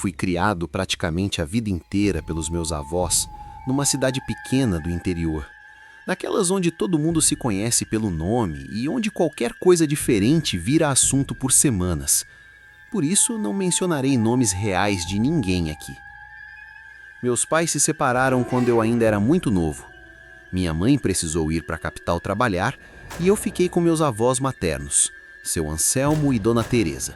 Fui criado praticamente a vida inteira pelos meus avós, numa cidade pequena do interior, daquelas onde todo mundo se conhece pelo nome e onde qualquer coisa diferente vira assunto por semanas. Por isso, não mencionarei nomes reais de ninguém aqui. Meus pais se separaram quando eu ainda era muito novo. Minha mãe precisou ir para a capital trabalhar e eu fiquei com meus avós maternos, seu Anselmo e Dona Teresa.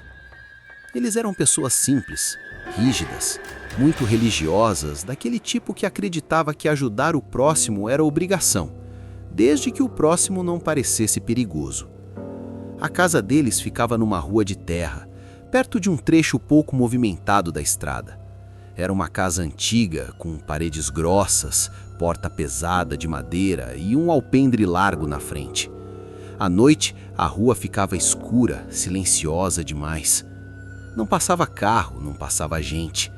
Eles eram pessoas simples, rígidas, muito religiosas, daquele tipo que acreditava que ajudar o próximo era obrigação, desde que o próximo não parecesse perigoso. A casa deles ficava numa rua de terra, perto de um trecho pouco movimentado da estrada. Era uma casa antiga, com paredes grossas, porta pesada de madeira e um alpendre largo na frente. À noite, a rua ficava escura, silenciosa demais. Não passava carro, não passava gente,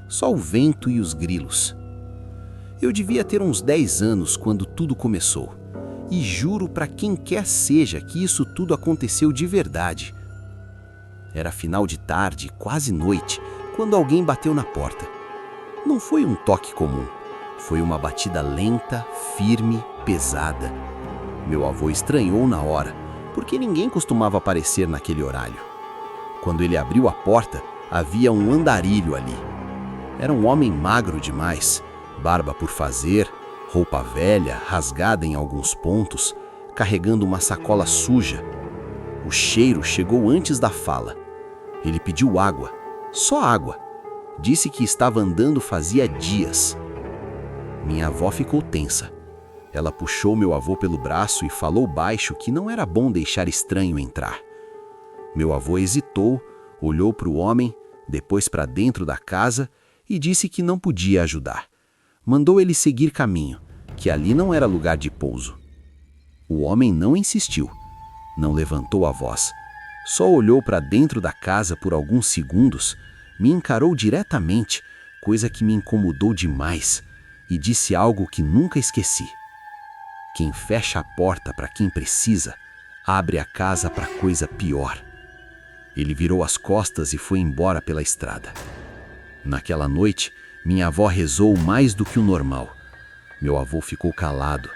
só o vento e os grilos. Eu devia ter uns 10 anos quando tudo começou, e juro para quem quer seja que isso tudo aconteceu de verdade. Era final de tarde, quase noite, quando alguém bateu na porta. Não foi um toque comum, foi uma batida lenta, firme, pesada. Meu avô estranhou na hora, porque ninguém costumava aparecer naquele horário. Quando ele abriu a porta, havia um andarilho ali. Era um homem magro demais, barba por fazer, roupa velha, rasgada em alguns pontos, carregando uma sacola suja. O cheiro chegou antes da fala. Ele pediu água, só água. Disse que estava andando fazia dias. Minha avó ficou tensa. Ela puxou meu avô pelo braço e falou baixo que não era bom deixar estranho entrar. Meu avô hesitou, olhou para o homem, depois para dentro da casa e disse que não podia ajudar. Mandou ele seguir caminho, que ali não era lugar de pouso. O homem não insistiu, não levantou a voz. Só olhou para dentro da casa por alguns segundos, me encarou diretamente, coisa que me incomodou demais, e disse algo que nunca esqueci. Quem fecha a porta para quem precisa, abre a casa para coisa pior. Ele virou as costas e foi embora pela estrada. Naquela noite, minha avó rezou mais do que o normal. Meu avô ficou calado.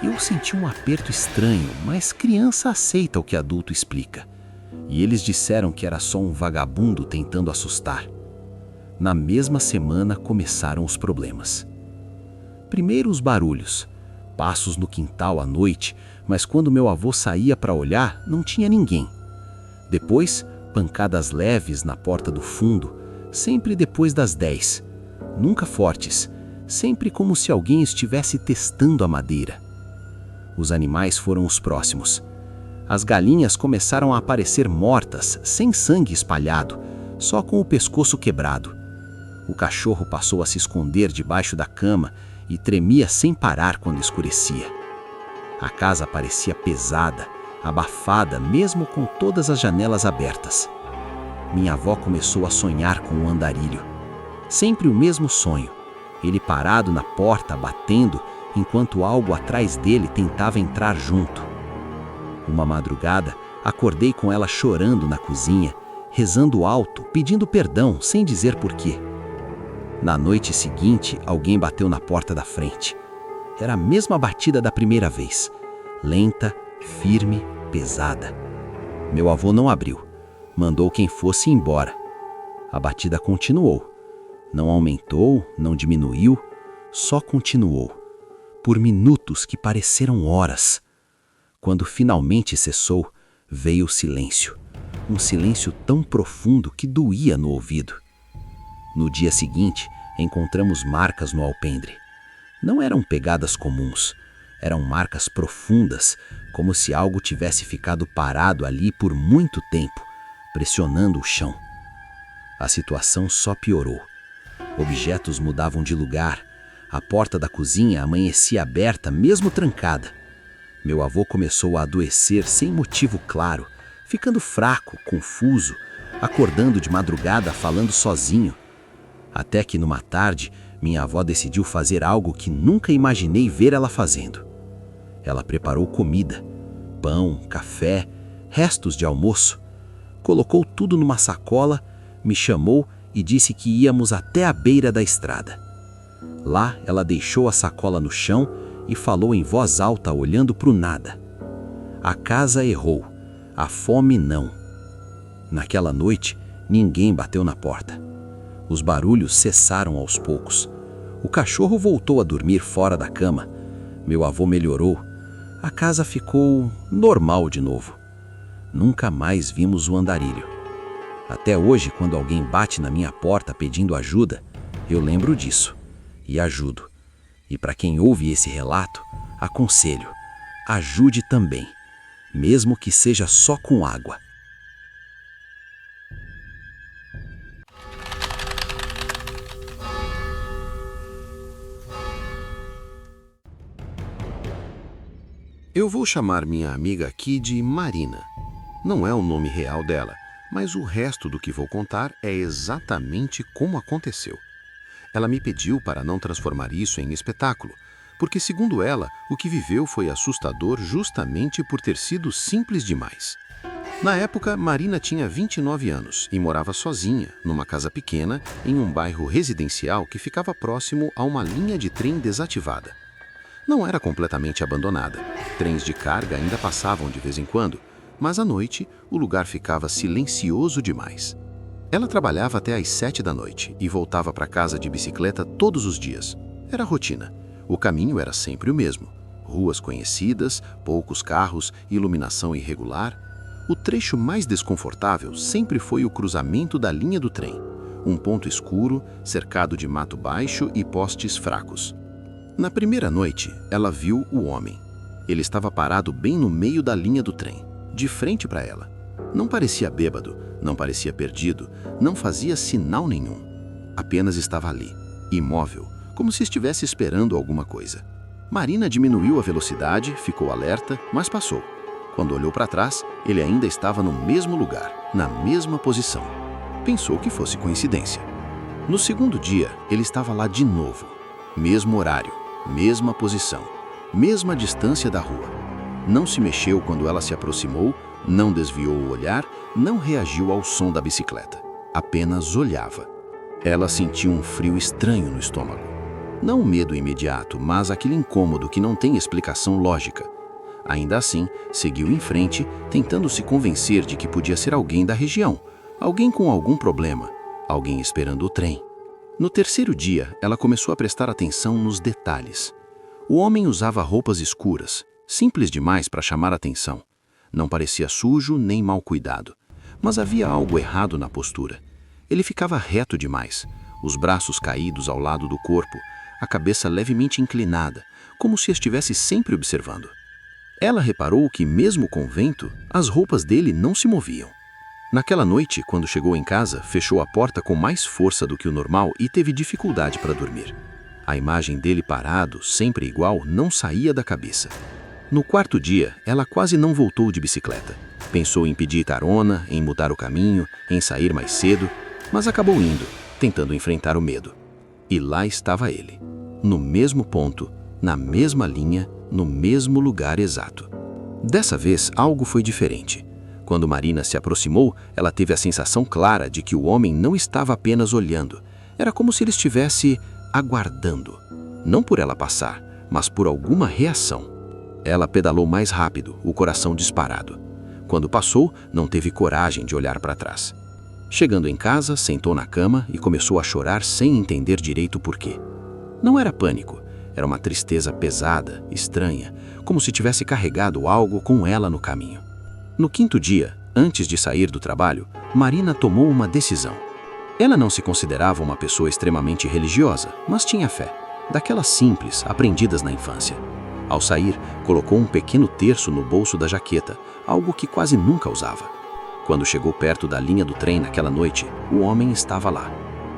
Eu senti um aperto estranho, mas criança aceita o que adulto explica. E eles disseram que era só um vagabundo tentando assustar. Na mesma semana começaram os problemas. Primeiro os barulhos, passos no quintal à noite, mas quando meu avô saía para olhar, não tinha ninguém. Depois, pancadas leves na porta do fundo, sempre depois das 10. Nunca fortes, sempre como se alguém estivesse testando a madeira. Os animais foram os próximos. As galinhas começaram a aparecer mortas, sem sangue espalhado, só com o pescoço quebrado. O cachorro passou a se esconder debaixo da cama e tremia sem parar quando escurecia. A casa parecia pesada, abafada mesmo com todas as janelas abertas. Minha avó começou a sonhar com o andarilho. Sempre o mesmo sonho, ele parado na porta, batendo, enquanto algo atrás dele tentava entrar junto. Uma madrugada, acordei com ela chorando na cozinha, rezando alto, pedindo perdão, sem dizer porquê. Na noite seguinte, alguém bateu na porta da frente. Era a mesma batida da primeira vez. Lenta, firme, pesada. Meu avô não abriu. Mandou quem fosse embora. A batida continuou. Não aumentou, não diminuiu, só continuou. Por minutos que pareceram horas. Quando finalmente cessou, veio o silêncio. Um silêncio tão profundo que doía no ouvido. No dia seguinte, encontramos marcas no alpendre. Não eram pegadas comuns, eram marcas profundas, como se algo tivesse ficado parado ali por muito tempo, pressionando o chão. A situação só piorou. Objetos mudavam de lugar, a porta da cozinha amanhecia aberta, mesmo trancada. Meu avô começou a adoecer sem motivo claro, ficando fraco, confuso, acordando de madrugada falando sozinho. Até que numa tarde, minha avó decidiu fazer algo que nunca imaginei ver ela fazendo. Ela preparou comida, pão, café, restos de almoço. Colocou tudo numa sacola, me chamou e disse que íamos até a beira da estrada. Lá, ela deixou a sacola no chão e falou em voz alta, olhando para o nada. A casa errou, a fome não. Naquela noite, ninguém bateu na porta. Os barulhos cessaram aos poucos. O cachorro voltou a dormir fora da cama. Meu avô melhorou. A casa ficou normal de novo. Nunca mais vimos o andarilho. Até hoje, quando alguém bate na minha porta pedindo ajuda, eu lembro disso e ajudo. E para quem ouve esse relato, aconselho: ajude também, mesmo que seja só com água. Eu vou chamar minha amiga aqui de Marina. Não é o nome real dela, mas o resto do que vou contar é exatamente como aconteceu. Ela me pediu para não transformar isso em espetáculo, porque, segundo ela, o que viveu foi assustador justamente por ter sido simples demais. Na época, Marina tinha 29 anos e morava sozinha, numa casa pequena, em um bairro residencial que ficava próximo a uma linha de trem desativada. Não era completamente abandonada. Trens de carga ainda passavam de vez em quando, mas à noite o lugar ficava silencioso demais. Ela trabalhava até às 7 da noite e voltava para casa de bicicleta todos os dias. Era rotina. O caminho era sempre o mesmo. Ruas conhecidas, poucos carros, iluminação irregular. O trecho mais desconfortável sempre foi o cruzamento da linha do trem. Um ponto escuro, cercado de mato baixo e postes fracos. Na primeira noite, ela viu o homem. Ele estava parado bem no meio da linha do trem, de frente para ela. Não parecia bêbado, não parecia perdido, não fazia sinal nenhum. Apenas estava ali, imóvel, como se estivesse esperando alguma coisa. Marina diminuiu a velocidade, ficou alerta, mas passou. Quando olhou para trás, ele ainda estava no mesmo lugar, na mesma posição. Pensou que fosse coincidência. No segundo dia, ele estava lá de novo. Mesmo horário, mesma posição, mesma distância da rua. Não se mexeu quando ela se aproximou, não desviou o olhar, não reagiu ao som da bicicleta. Apenas olhava. Ela sentiu um frio estranho no estômago. Não um medo imediato, mas aquele incômodo que não tem explicação lógica. Ainda assim, seguiu em frente, tentando se convencer de que podia ser alguém da região, alguém com algum problema, alguém esperando o trem. No terceiro dia, ela começou a prestar atenção nos detalhes. O homem usava roupas escuras, simples demais para chamar atenção. Não parecia sujo nem mal cuidado, mas havia algo errado na postura. Ele ficava reto demais, os braços caídos ao lado do corpo, a cabeça levemente inclinada, como se estivesse sempre observando. Ela reparou que, mesmo com vento, as roupas dele não se moviam. Naquela noite, quando chegou em casa, fechou a porta com mais força do que o normal e teve dificuldade para dormir. A imagem dele parado, sempre igual, não saía da cabeça. No quarto dia, ela quase não voltou de bicicleta. Pensou em pedir carona, em mudar o caminho, em sair mais cedo, mas acabou indo, tentando enfrentar o medo. E lá estava ele, no mesmo ponto, na mesma linha, no mesmo lugar exato. Dessa vez, algo foi diferente. Quando Marina se aproximou, ela teve a sensação clara de que o homem não estava apenas olhando. Era como se ele estivesse aguardando. Não por ela passar, mas por alguma reação. Ela pedalou mais rápido, o coração disparado. Quando passou, não teve coragem de olhar para trás. Chegando em casa, sentou na cama e começou a chorar sem entender direito por quê. Não era pânico, era uma tristeza pesada, estranha, como se tivesse carregado algo com ela no caminho. No quinto dia, antes de sair do trabalho, Marina tomou uma decisão. Ela não se considerava uma pessoa extremamente religiosa, mas tinha fé, daquelas simples, aprendidas na infância. Ao sair, colocou um pequeno terço no bolso da jaqueta, algo que quase nunca usava. Quando chegou perto da linha do trem naquela noite, o homem estava lá,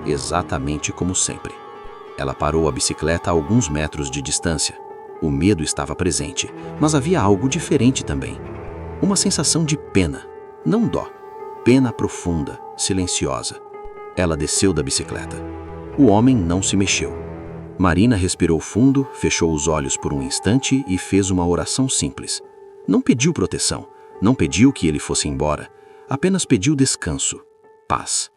exatamente como sempre. Ela parou a bicicleta a alguns metros de distância. O medo estava presente, mas havia algo diferente também. Uma sensação de pena, não dó, pena profunda, silenciosa. Ela desceu da bicicleta. O homem não se mexeu. Marina respirou fundo, fechou os olhos por um instante e fez uma oração simples. Não pediu proteção, não pediu que ele fosse embora, apenas pediu descanso, paz.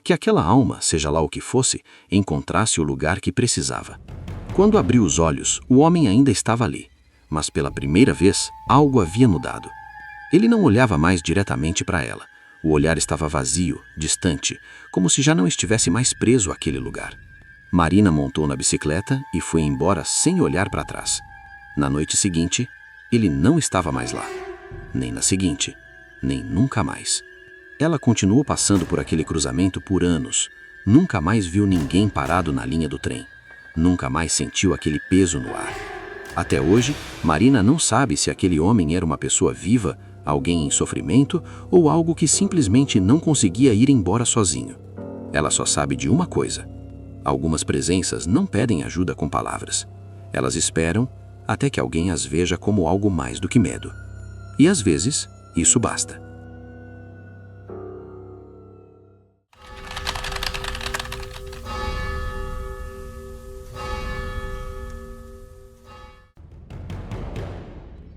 Que aquela alma, seja lá o que fosse, encontrasse o lugar que precisava. Quando abriu os olhos, o homem ainda estava ali, mas pela primeira vez, algo havia mudado. Ele não olhava mais diretamente para ela. O olhar estava vazio, distante, como se já não estivesse mais preso àquele lugar. Marina montou na bicicleta e foi embora sem olhar para trás. Na noite seguinte, ele não estava mais lá. Nem na seguinte, nem nunca mais. Ela continuou passando por aquele cruzamento por anos. Nunca mais viu ninguém parado na linha do trem. Nunca mais sentiu aquele peso no ar. Até hoje, Marina não sabe se aquele homem era uma pessoa viva, alguém em sofrimento ou algo que simplesmente não conseguia ir embora sozinho. Ela só sabe de uma coisa: algumas presenças não pedem ajuda com palavras. Elas esperam até que alguém as veja como algo mais do que medo. E às vezes, isso basta.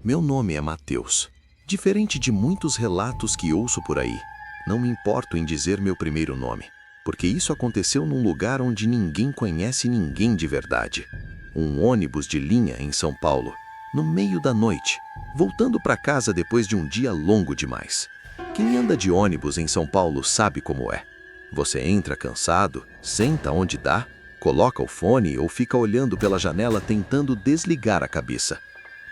Meu nome é Mateus. Diferente de muitos relatos que ouço por aí, não me importo em dizer meu primeiro nome, porque isso aconteceu num lugar onde ninguém conhece ninguém de verdade. Um ônibus de linha em São Paulo, no meio da noite, voltando para casa depois de um dia longo demais. Quem anda de ônibus em São Paulo sabe como é. Você entra cansado, senta onde dá, coloca o fone ou fica olhando pela janela tentando desligar a cabeça.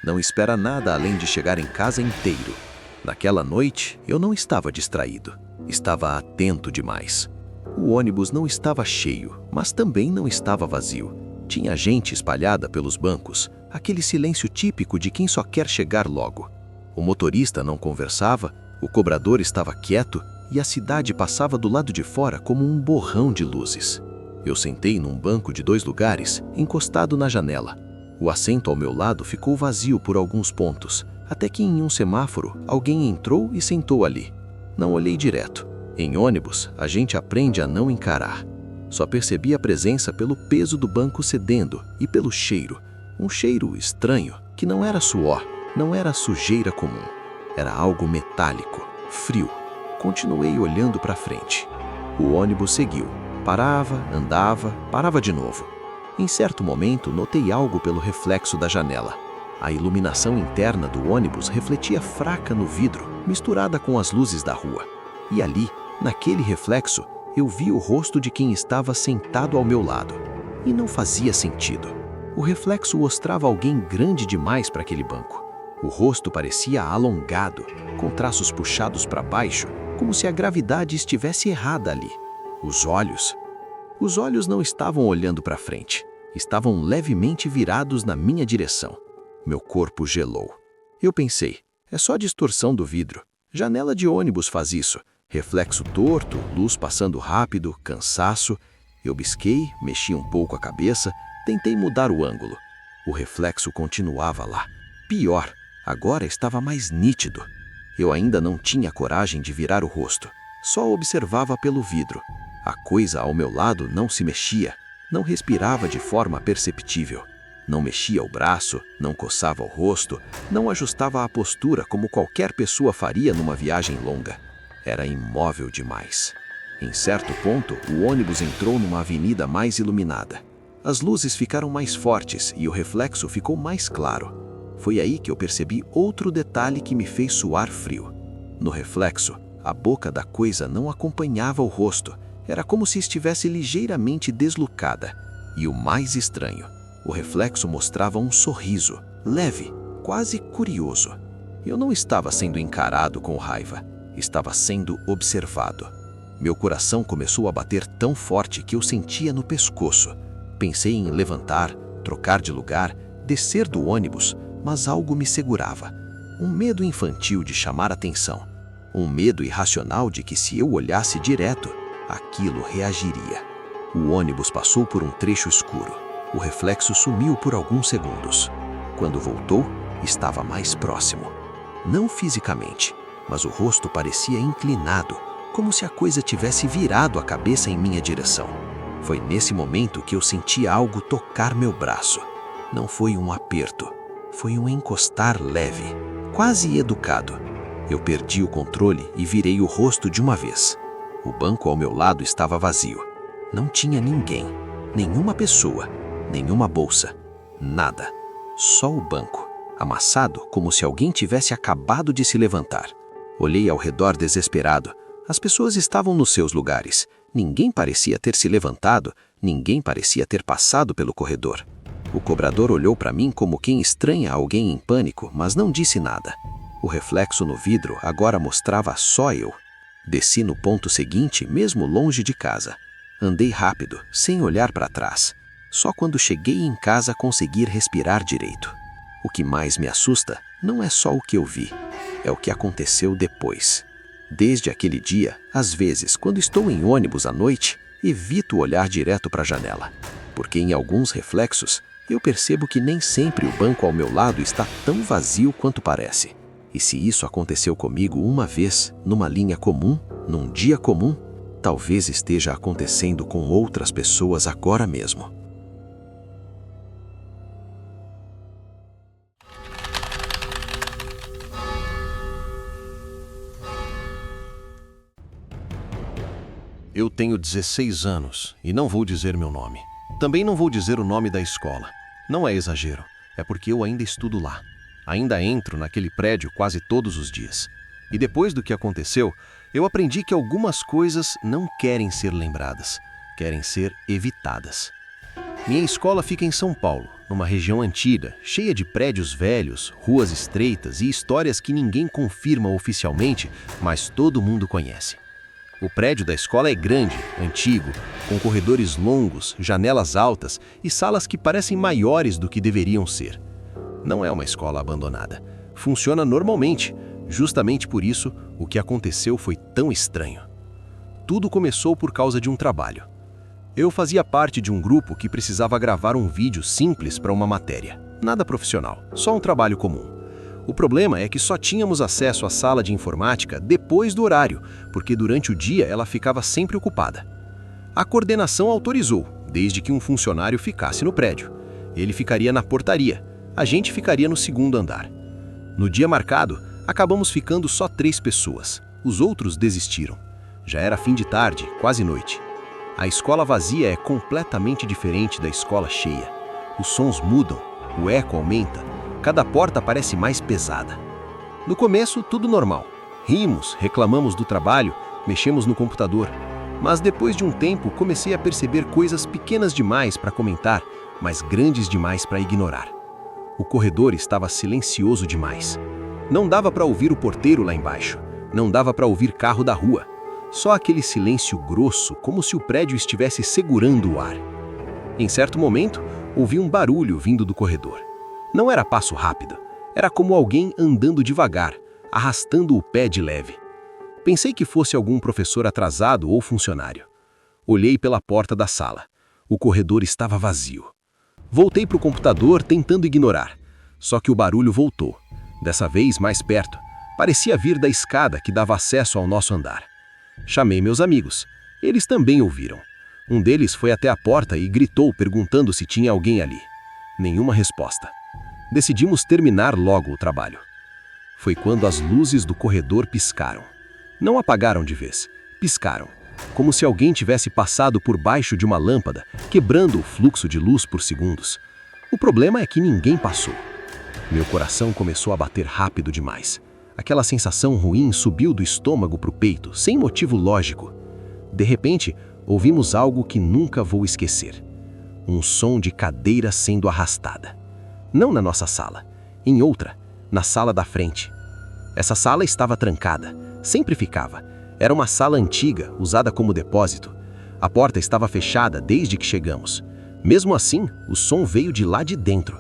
Não espera nada além de chegar em casa inteiro. Naquela noite, eu não estava distraído. Estava atento demais. O ônibus não estava cheio, mas também não estava vazio. Tinha gente espalhada pelos bancos, aquele silêncio típico de quem só quer chegar logo. O motorista não conversava, o cobrador estava quieto e a cidade passava do lado de fora como um borrão de luzes. Eu sentei num banco de 2 lugares, encostado na janela. O assento ao meu lado ficou vazio por alguns pontos, até que em um semáforo alguém entrou e sentou ali. Não olhei direto. Em ônibus, a gente aprende a não encarar. Só percebi a presença pelo peso do banco cedendo e pelo cheiro. Um cheiro estranho, que não era suor, não era sujeira comum. Era algo metálico, frio. Continuei olhando para frente. O ônibus seguiu. Parava, andava, parava de novo. Em certo momento, notei algo pelo reflexo da janela. A iluminação interna do ônibus refletia fraca no vidro, misturada com as luzes da rua. E ali, naquele reflexo, eu vi o rosto de quem estava sentado ao meu lado. E não fazia sentido. O reflexo mostrava alguém grande demais para aquele banco. O rosto parecia alongado, com traços puxados para baixo, como se a gravidade estivesse errada ali. Os olhos não estavam olhando para frente. Estavam levemente virados na minha direção. Meu corpo gelou. Eu pensei, é só distorção do vidro. Janela de ônibus faz isso. Reflexo torto, luz passando rápido, cansaço. Eu bisquei, mexi um pouco a cabeça, tentei mudar o ângulo. O reflexo continuava lá. Pior, agora estava mais nítido. Eu ainda não tinha coragem de virar o rosto. Só observava pelo vidro. A coisa ao meu lado não se mexia. Não respirava de forma perceptível. Não mexia o braço, não coçava o rosto, não ajustava a postura como qualquer pessoa faria numa viagem longa. Era imóvel demais. Em certo ponto, o ônibus entrou numa avenida mais iluminada. As luzes ficaram mais fortes e o reflexo ficou mais claro. Foi aí que eu percebi outro detalhe que me fez suar frio. No reflexo, a boca da coisa não acompanhava o rosto. Era como se estivesse ligeiramente deslocada. E o mais estranho, o reflexo mostrava um sorriso, leve, quase curioso. Eu não estava sendo encarado com raiva, estava sendo observado. Meu coração começou a bater tão forte que eu sentia no pescoço. Pensei em levantar, trocar de lugar, descer do ônibus, mas algo me segurava. Um medo infantil de chamar atenção. Um medo irracional de que se eu olhasse direto, aquilo reagiria. O ônibus passou por um trecho escuro. O reflexo sumiu por alguns segundos. Quando voltou, estava mais próximo. Não fisicamente, mas o rosto parecia inclinado, como se a coisa tivesse virado a cabeça em minha direção. Foi nesse momento que eu senti algo tocar meu braço. Não foi um aperto, foi um encostar leve, quase educado. Eu perdi o controle e virei o rosto de uma vez. O banco ao meu lado estava vazio. Não tinha ninguém, nenhuma pessoa, nenhuma bolsa, nada. Só o banco, amassado como se alguém tivesse acabado de se levantar. Olhei ao redor desesperado. As pessoas estavam nos seus lugares. Ninguém parecia ter se levantado, ninguém parecia ter passado pelo corredor. O cobrador olhou para mim como quem estranha alguém em pânico, mas não disse nada. O reflexo no vidro agora mostrava só eu. Desci no ponto seguinte, mesmo longe de casa. Andei rápido, sem olhar para trás. Só quando cheguei em casa consegui respirar direito. O que mais me assusta não é só o que eu vi, é o que aconteceu depois. Desde aquele dia, às vezes, quando estou em ônibus à noite, evito olhar direto para a janela, porque em alguns reflexos eu percebo que nem sempre o banco ao meu lado está tão vazio quanto parece. E se isso aconteceu comigo uma vez, numa linha comum, num dia comum, talvez esteja acontecendo com outras pessoas agora mesmo. Eu tenho 16 anos e não vou dizer meu nome. Também não vou dizer o nome da escola. Não é exagero, é porque eu ainda estudo lá. Ainda entro naquele prédio quase todos os dias. E depois do que aconteceu, eu aprendi que algumas coisas não querem ser lembradas, querem ser evitadas. Minha escola fica em São Paulo, numa região antiga, cheia de prédios velhos, ruas estreitas e histórias que ninguém confirma oficialmente, mas todo mundo conhece. O prédio da escola é grande, antigo, com corredores longos, janelas altas e salas que parecem maiores do que deveriam ser. Não é uma escola abandonada. Funciona normalmente. Justamente por isso, o que aconteceu foi tão estranho. Tudo começou por causa de um trabalho. Eu fazia parte de um grupo que precisava gravar um vídeo simples para uma matéria. Nada profissional, só um trabalho comum. O problema é que só tínhamos acesso à sala de informática depois do horário, porque durante o dia ela ficava sempre ocupada. A coordenação autorizou, desde que um funcionário ficasse no prédio. Ele ficaria na portaria, a gente ficaria no segundo andar. No dia marcado, acabamos ficando só 3 pessoas. Os outros desistiram. Já era fim de tarde, quase noite. A escola vazia é completamente diferente da escola cheia. Os sons mudam, o eco aumenta. Cada porta parece mais pesada. No começo, tudo normal. Rimos, reclamamos do trabalho, mexemos no computador. Mas depois de um tempo, comecei a perceber coisas pequenas demais para comentar, mas grandes demais para ignorar. O corredor estava silencioso demais. Não dava para ouvir o porteiro lá embaixo. Não dava para ouvir carro da rua. Só aquele silêncio grosso, como se o prédio estivesse segurando o ar. Em certo momento, ouvi um barulho vindo do corredor. Não era passo rápido, era como alguém andando devagar, arrastando o pé de leve. Pensei que fosse algum professor atrasado ou funcionário. Olhei pela porta da sala. O corredor estava vazio. Voltei para o computador tentando ignorar, só que o barulho voltou, dessa vez mais perto. Parecia vir da escada que dava acesso ao nosso andar. Chamei meus amigos. Eles também ouviram. Um deles foi até a porta e gritou perguntando se tinha alguém ali. Nenhuma resposta. Decidimos terminar logo o trabalho. Foi quando as luzes do corredor piscaram. Não apagaram de vez, piscaram, como se alguém tivesse passado por baixo de uma lâmpada, quebrando o fluxo de luz por segundos. O problema é que ninguém passou. Meu coração começou a bater rápido demais. Aquela sensação ruim subiu do estômago para o peito, sem motivo lógico. De repente, ouvimos algo que nunca vou esquecer. Um som de cadeira sendo arrastada. Não na nossa sala, em outra, na sala da frente. Essa sala estava trancada, sempre ficava. Era uma sala antiga, usada como depósito. A porta estava fechada desde que chegamos. Mesmo assim, o som veio de lá de dentro.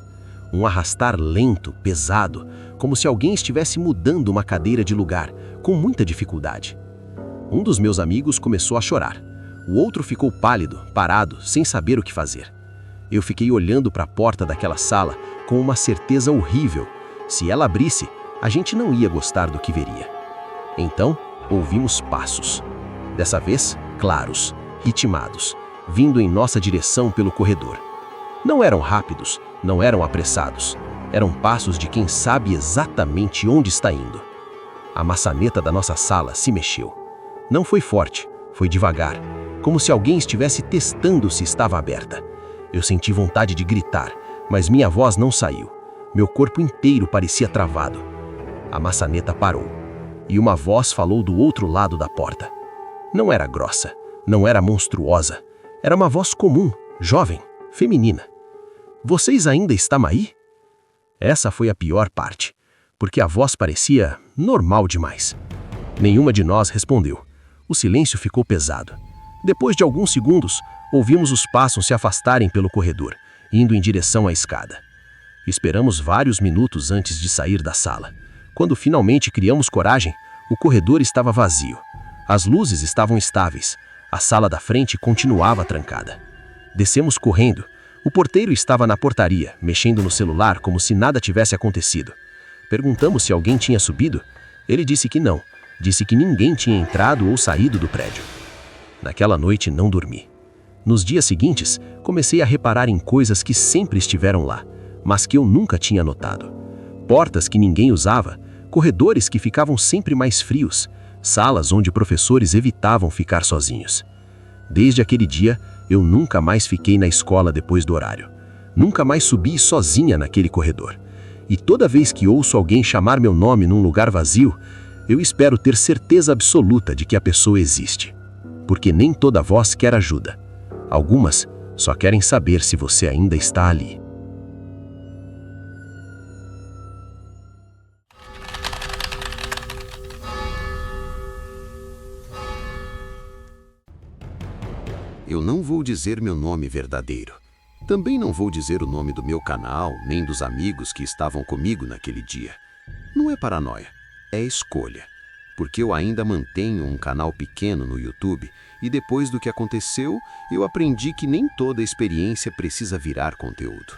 Um arrastar lento, pesado, como se alguém estivesse mudando uma cadeira de lugar, com muita dificuldade. Um dos meus amigos começou a chorar. O outro ficou pálido, parado, sem saber o que fazer. Eu fiquei olhando para a porta daquela sala com uma certeza horrível. Se ela abrisse, a gente não ia gostar do que veria. Então, ouvimos passos. Dessa vez, claros, ritmados, vindo em nossa direção pelo corredor. Não eram rápidos, não eram apressados. Eram passos de quem sabe exatamente onde está indo. A maçaneta da nossa sala se mexeu. Não foi forte, Foi devagar, como se alguém estivesse testando se estava aberta. Eu senti vontade de gritar, mas minha voz não saiu. Meu corpo inteiro parecia travado. A maçaneta parou, e uma voz falou do outro lado da porta. Não era grossa, não era monstruosa. Era uma voz comum, jovem, feminina. Vocês ainda estão aí? Essa foi a pior parte, porque a voz parecia normal demais. Nenhuma de nós respondeu. O silêncio ficou pesado. Depois de alguns segundos, ouvimos os passos se afastarem pelo corredor, indo em direção à escada. Esperamos vários minutos antes de sair da sala. Quando finalmente criamos coragem, o corredor estava vazio. As luzes estavam estáveis. A sala da frente continuava trancada. Descemos correndo. O porteiro estava na portaria, mexendo no celular como se nada tivesse acontecido. Perguntamos se alguém tinha subido. Ele disse que não. Disse que ninguém tinha entrado ou saído do prédio. Naquela noite não dormi. Nos dias seguintes, comecei a reparar em coisas que sempre estiveram lá, mas que eu nunca tinha notado. Portas que ninguém usava, corredores que ficavam sempre mais frios, salas onde professores evitavam ficar sozinhos. Desde aquele dia, eu nunca mais fiquei na escola depois do horário. Nunca mais subi sozinha naquele corredor. E toda vez que ouço alguém chamar meu nome num lugar vazio, eu espero ter certeza absoluta de que a pessoa existe. Porque nem toda voz quer ajuda. Algumas só querem saber se você ainda está ali. Eu não vou dizer meu nome verdadeiro. Também não vou dizer o nome do meu canal, nem dos amigos que estavam comigo naquele dia. Não é paranoia, é escolha. Porque eu ainda mantenho um canal pequeno no YouTube e depois do que aconteceu, eu aprendi que nem toda experiência precisa virar conteúdo.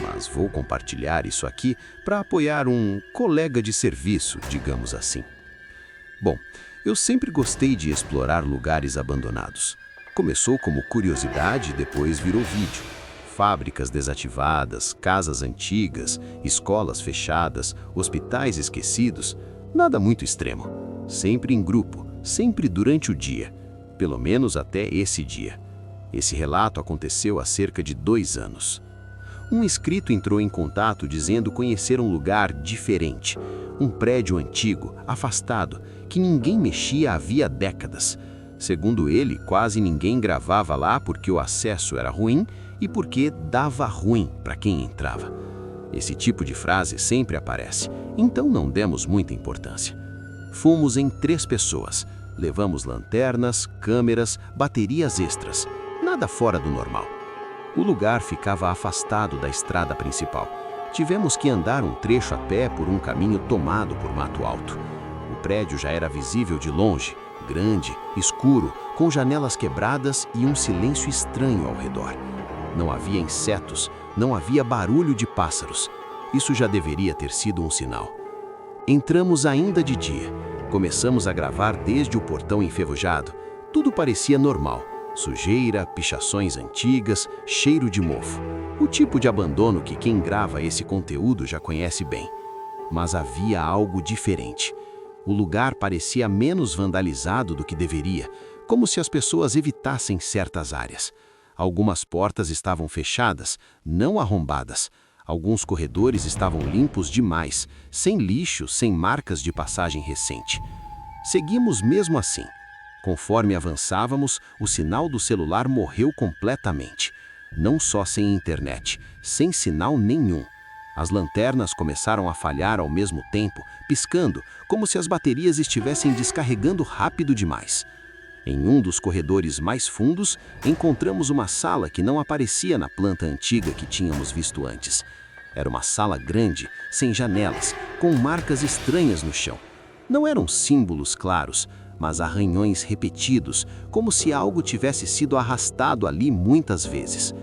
Mas vou compartilhar isso aqui para apoiar um colega de serviço, digamos assim. Bom, eu sempre gostei de explorar lugares abandonados. Começou como curiosidade e depois virou vídeo. Fábricas desativadas, casas antigas, escolas fechadas, hospitais esquecidos, nada muito extremo. Sempre em grupo, sempre durante o dia, pelo menos até esse dia. Esse relato aconteceu há cerca de 2 anos. Um inscrito entrou em contato dizendo conhecer um lugar diferente, um prédio antigo, afastado, que ninguém mexia havia décadas. Segundo ele, quase ninguém gravava lá porque o acesso era ruim e porque dava ruim para quem entrava. Esse tipo de frase sempre aparece, então não demos muita importância. Fomos em 3 pessoas, levamos lanternas, câmeras, baterias extras, nada fora do normal. O lugar ficava afastado da estrada principal. Tivemos que andar um trecho a pé por um caminho tomado por mato alto. O prédio já era visível de longe, grande, escuro, com janelas quebradas e um silêncio estranho ao redor. Não havia insetos, não havia barulho de pássaros. Isso já deveria ter sido um sinal. Entramos ainda de dia. Começamos a gravar desde o portão enferrujado. Tudo parecia normal. Sujeira, pichações antigas, cheiro de mofo. O tipo de abandono que quem grava esse conteúdo já conhece bem. Mas havia algo diferente. O lugar parecia menos vandalizado do que deveria, como se as pessoas evitassem certas áreas. Algumas portas estavam fechadas, não arrombadas. Alguns corredores estavam limpos demais, sem lixo, sem marcas de passagem recente. Seguimos mesmo assim. Conforme avançávamos, o sinal do celular morreu completamente. Não só sem internet, sem sinal nenhum. As lanternas começaram a falhar ao mesmo tempo, piscando, como se as baterias estivessem descarregando rápido demais. Em um dos corredores mais fundos, encontramos uma sala que não aparecia na planta antiga que tínhamos visto antes. Era uma sala grande, sem janelas, com marcas estranhas no chão. Não eram símbolos claros, mas arranhões repetidos, como se algo tivesse sido arrastado ali muitas vezes.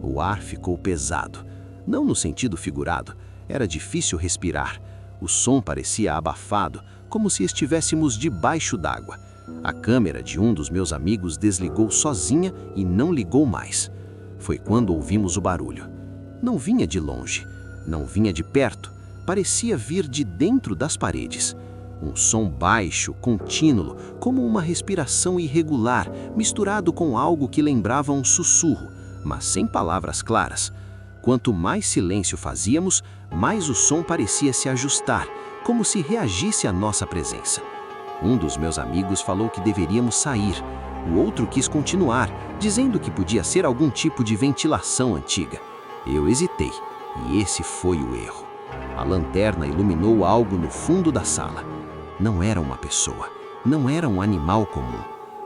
O ar ficou pesado. Não no sentido figurado, era difícil respirar. O som parecia abafado, como se estivéssemos debaixo d'água. A câmera de um dos meus amigos desligou sozinha e não ligou mais. Foi quando ouvimos o barulho. Não vinha de longe, não vinha de perto, parecia vir de dentro das paredes. Um som baixo, contínuo, como uma respiração irregular, misturado com algo que lembrava um sussurro, mas sem palavras claras. Quanto mais silêncio fazíamos, mais o som parecia se ajustar, como se reagisse à nossa presença. Um dos meus amigos falou que deveríamos sair. O outro quis continuar, dizendo que podia ser algum tipo de ventilação antiga. Eu hesitei, e esse foi o erro. A lanterna iluminou algo no fundo da sala. Não era uma pessoa, não era um animal comum.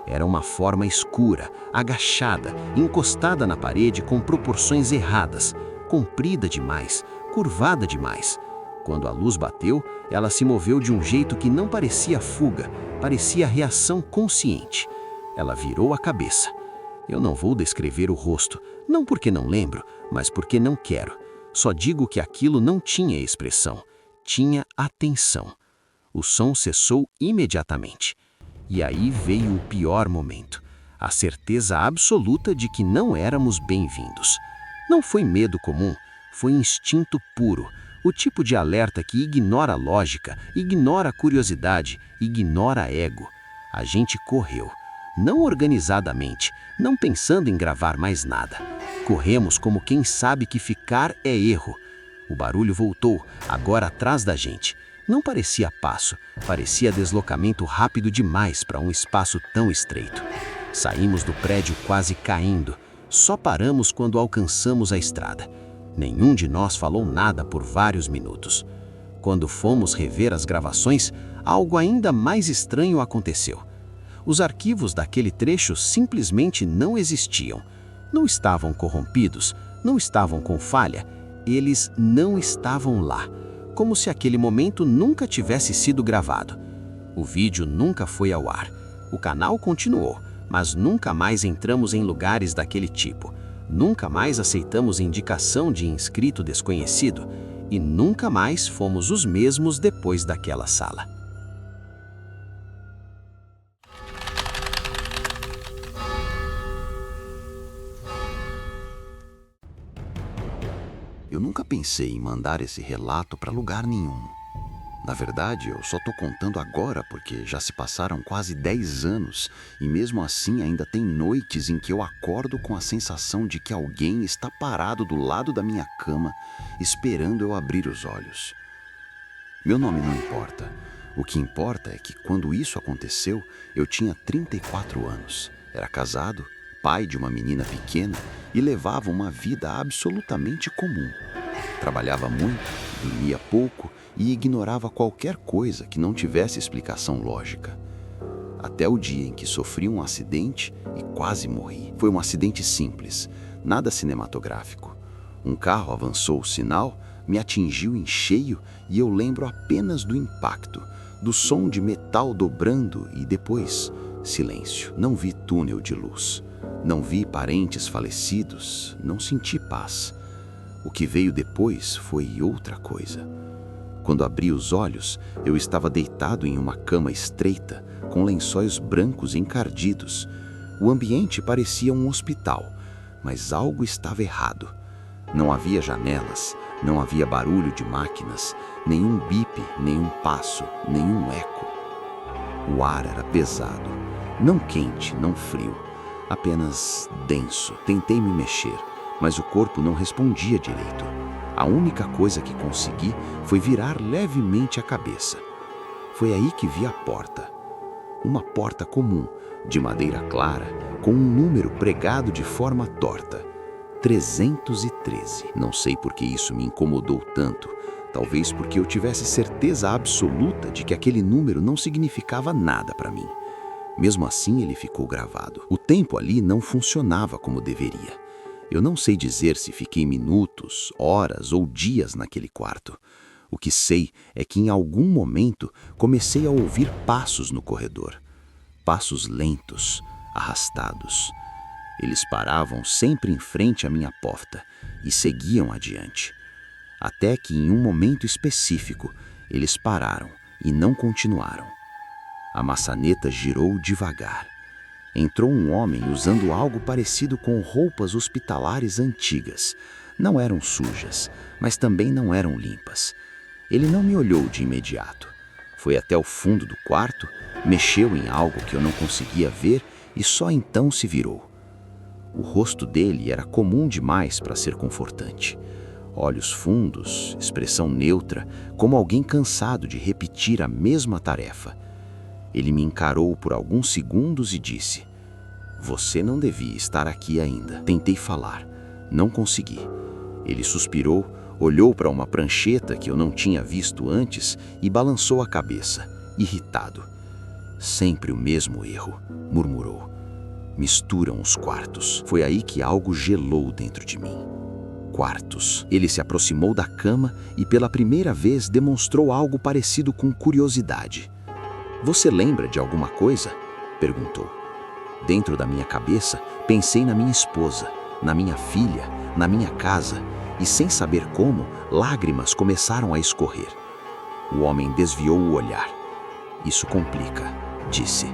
Era uma forma escura, agachada, encostada na parede com proporções erradas, comprida demais, curvada demais. Quando a luz bateu, ela se moveu de um jeito que não parecia fuga, parecia reação consciente. Ela virou a cabeça. Eu não vou descrever o rosto, não porque não lembro, mas porque não quero. Só digo que aquilo não tinha expressão, tinha atenção. O som cessou imediatamente. E aí veio o pior momento, a certeza absoluta de que não éramos bem-vindos. Não foi medo comum, foi instinto puro, o tipo de alerta que ignora a lógica, ignora a curiosidade, ignora ego. A gente correu, não organizadamente, não pensando em gravar mais nada. Corremos como quem sabe que ficar é erro. O barulho voltou, agora atrás da gente. Não parecia passo, parecia deslocamento rápido demais para um espaço tão estreito. Saímos do prédio quase caindo. Só paramos quando alcançamos a estrada. Nenhum de nós falou nada por vários minutos. Quando fomos rever as gravações, algo ainda mais estranho aconteceu. Os arquivos daquele trecho simplesmente não existiam. Não estavam corrompidos, não estavam com falha. Eles não estavam lá, como se aquele momento nunca tivesse sido gravado. O vídeo nunca foi ao ar. O canal continuou, mas nunca mais entramos em lugares daquele tipo. Nunca mais aceitamos indicação de inscrito desconhecido e nunca mais fomos os mesmos depois daquela sala. Eu nunca pensei em mandar esse relato para lugar nenhum. Na verdade, eu só estou contando agora porque já se passaram quase 10 anos e mesmo assim ainda tem noites em que eu acordo com a sensação de que alguém está parado do lado da minha cama esperando eu abrir os olhos. Meu nome não importa. O que importa é que quando isso aconteceu, eu tinha 34 anos, era casado, pai de uma menina pequena e levava uma vida absolutamente comum. Trabalhava muito, dormia pouco e ignorava qualquer coisa que não tivesse explicação lógica. Até o dia em que sofri um acidente e quase morri. Foi um acidente simples, nada cinematográfico. Um carro avançou o sinal, me atingiu em cheio e eu lembro apenas do impacto, do som de metal dobrando e depois silêncio. Não vi túnel de luz. Não vi parentes falecidos, não senti paz. O que veio depois foi outra coisa. Quando abri os olhos, eu estava deitado em uma cama estreita, com lençóis brancos encardidos. O ambiente parecia um hospital, mas algo estava errado. Não havia janelas, não havia barulho de máquinas, nenhum bip, nenhum passo, nenhum eco. O ar era pesado, não quente, não frio. Apenas denso. Tentei me mexer, mas o corpo não respondia direito. A única coisa que consegui foi virar levemente a cabeça. Foi aí que vi a porta. Uma porta comum, de madeira clara, com um número pregado de forma torta. 313. Não sei por que isso me incomodou tanto. Talvez porque eu tivesse certeza absoluta de que aquele número não significava nada para mim. Mesmo assim, ele ficou gravado. O tempo ali não funcionava como deveria. Eu não sei dizer se fiquei minutos, horas ou dias naquele quarto. O que sei é que em algum momento comecei a ouvir passos no corredor. Passos lentos, arrastados. Eles paravam sempre em frente à minha porta e seguiam adiante. Até que em um momento específico, eles pararam e não continuaram. A maçaneta girou devagar. Entrou um homem usando algo parecido com roupas hospitalares antigas. Não eram sujas, mas também não eram limpas. Ele não me olhou de imediato. Foi até o fundo do quarto, mexeu em algo que eu não conseguia ver e só então se virou. O rosto dele era comum demais para ser confortante. Olhos fundos, expressão neutra, como alguém cansado de repetir a mesma tarefa. Ele me encarou por alguns segundos e disse: "Você não devia estar aqui ainda." Tentei falar, não consegui. Ele suspirou, olhou para uma prancheta que eu não tinha visto antes e balançou a cabeça, irritado. "Sempre o mesmo erro", murmurou. "Misturam os quartos." Foi aí que algo gelou dentro de mim. Quartos. Ele se aproximou da cama e pela primeira vez demonstrou algo parecido com curiosidade. "Você lembra de alguma coisa?" perguntou. Dentro da minha cabeça, pensei na minha esposa, na minha filha, na minha casa, e sem saber como, lágrimas começaram a escorrer. O homem desviou o olhar. "Isso complica", disse.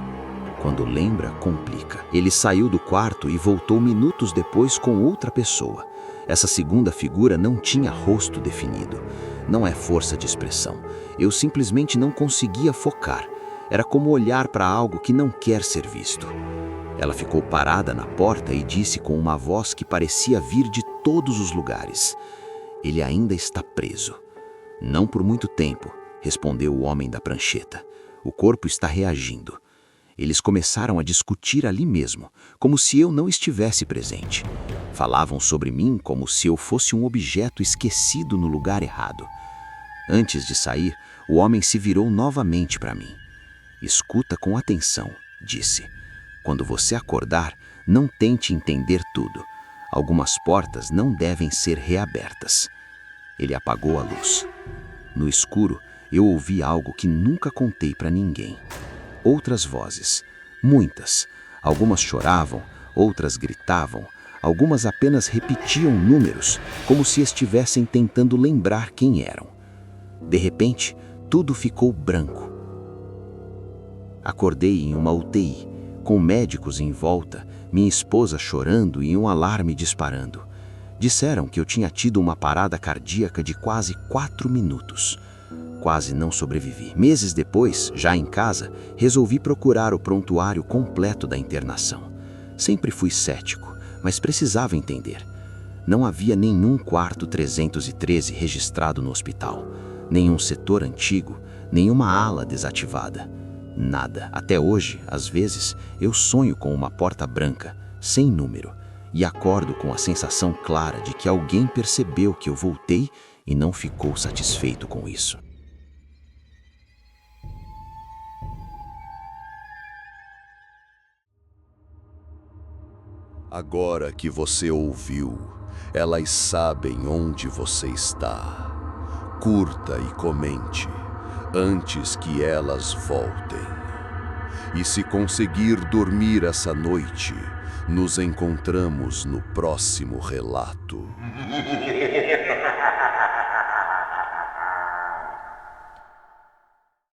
"Quando lembra, complica." Ele saiu do quarto e voltou minutos depois com outra pessoa. Essa segunda figura não tinha rosto definido. Não é força de expressão. Eu simplesmente não conseguia focar. Era como olhar para algo que não quer ser visto. Ela ficou parada na porta e disse com uma voz que parecia vir de todos os lugares: "Ele ainda está preso." "Não por muito tempo", respondeu o homem da prancheta. "O corpo está reagindo." Eles começaram a discutir ali mesmo, como se eu não estivesse presente. Falavam sobre mim como se eu fosse um objeto esquecido no lugar errado. Antes de sair, o homem se virou novamente para mim. "Escuta com atenção", disse. "Quando você acordar, não tente entender tudo. Algumas portas não devem ser reabertas." Ele apagou a luz. No escuro, eu ouvi algo que nunca contei para ninguém. Outras vozes, muitas. Algumas choravam, outras gritavam, algumas apenas repetiam números, como se estivessem tentando lembrar quem eram. De repente, tudo ficou branco. Acordei em uma UTI, com médicos em volta, minha esposa chorando e um alarme disparando. Disseram que eu tinha tido uma parada cardíaca de quase 4 minutos. Quase não sobrevivi. Meses depois, já em casa, resolvi procurar o prontuário completo da internação. Sempre fui cético, mas precisava entender. Não havia nenhum quarto 313 registrado no hospital, nenhum setor antigo, nenhuma ala desativada. Nada. Até hoje, às vezes, eu sonho com uma porta branca, sem número, e acordo com a sensação clara de que alguém percebeu que eu voltei e não ficou satisfeito com isso. Agora que você ouviu, elas sabem onde você está. Curta e comente, antes que elas voltem. E se conseguir dormir essa noite, nos encontramos no próximo relato.